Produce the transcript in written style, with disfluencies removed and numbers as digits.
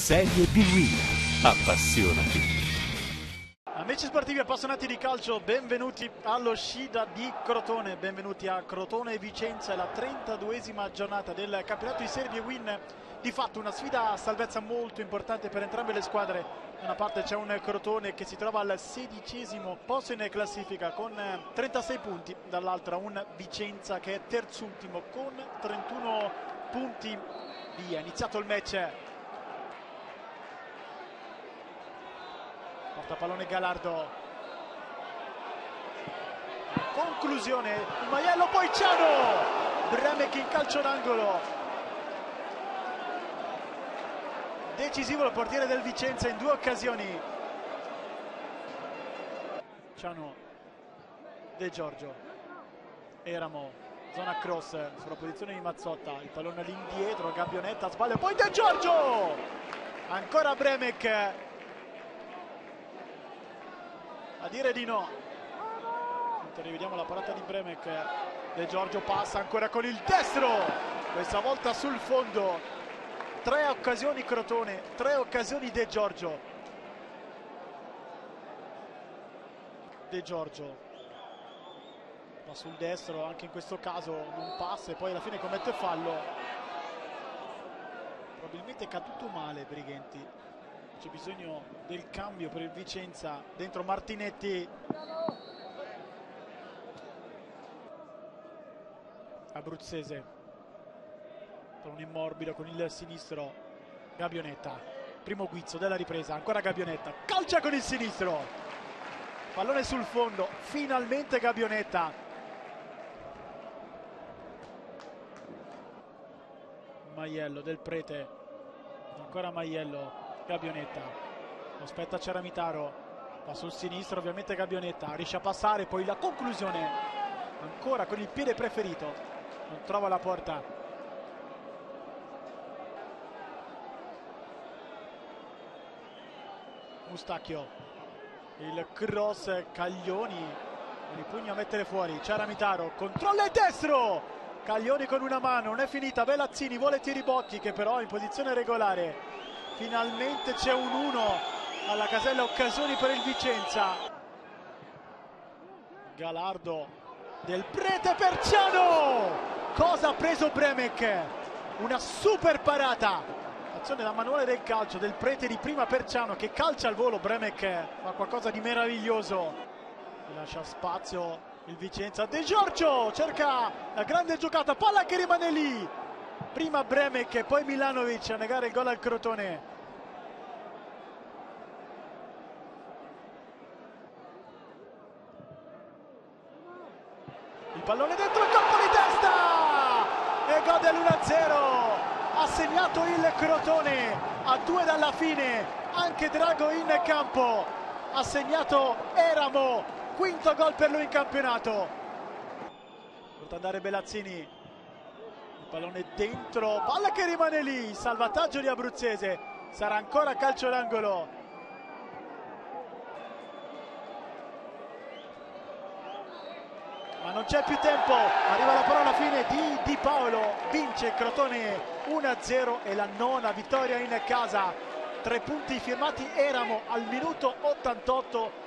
Serie B Win. Appassionati. Amici sportivi appassionati di calcio, benvenuti allo Scida di Crotone, benvenuti a Crotone Vicenza, la 32esima giornata del campionato di Serie B Win. Di fatto una sfida a salvezza molto importante per entrambe le squadre. Da una parte c'è un Crotone che si trova al 16° posto in classifica con 36 punti, dall'altra un Vicenza che è terzultimo con 31 punti. Via, è iniziato il match. Porta pallone Galardo, conclusione, il Maiello, poi Ciano, Bremek in calcio d'angolo, decisivo il portiere del Vicenza in due occasioni. Ciano, De Giorgio, Eramo, zona cross sulla posizione di Mazzotta, il pallone all'indietro, Gabbionetta sbaglia, poi De Giorgio, ancora Bremek a dire di no. Rivediamo la parata di Bremek. De Giorgio passa ancora con il destro, questa volta sul fondo. 3 occasioni Crotone, 3 occasioni De Giorgio. De Giorgio va sul destro, anche in questo caso non passa e poi alla fine commette fallo. Probabilmente è caduto male Brighenti. C'è bisogno del cambio per il Vicenza. Dentro Martinetti, abruzzese, pallone in morbido con il sinistro, Gabbionetta, primo guizzo della ripresa, ancora Gabbionetta, calcia con il sinistro, pallone sul fondo, finalmente Gabbionetta. Maiello, Del Prete, ancora Maiello, Gabbionetta, aspetta Ceramitaro, va sul sinistro ovviamente Gabbionetta, riesce a passare, poi la conclusione ancora con il piede preferito, non trova la porta. Mustacchio, il cross, Caglioni con i pugni a mettere fuori, Ceramitaro, controlla il destro, Caglioni con una mano, non è finita, Belazzini vuole Tiribocchi che però è in posizione regolare. Finalmente c'è un 1 alla casella occasioni per il Vicenza. Galardo, Del Prete per Ciano, cosa ha preso Bremek? Una super parata, azione da manuale del calcio, Del Prete di prima per Ciano che calcia al volo, Bremek fa qualcosa di meraviglioso, lascia spazio il Vicenza, De Giorgio cerca la grande giocata, palla che rimane lì, prima Bremek e poi Milanovic a negare il gol al Crotone. Il pallone dentro, il colpo di testa e gol dell'1-0, ha segnato il Crotone a 2 dalla fine, anche Drago in campo, ha segnato Eramo, quinto gol per lui in campionato. Porta andare Belazzini, pallone dentro, palla che rimane lì, salvataggio di Abruzzese, sarà ancora calcio d'angolo. Ma non c'è più tempo, arriva la parola fine di Paolo, vince Crotone 1-0 e la 9ª vittoria in casa. 3 punti firmati Eramo al minuto 88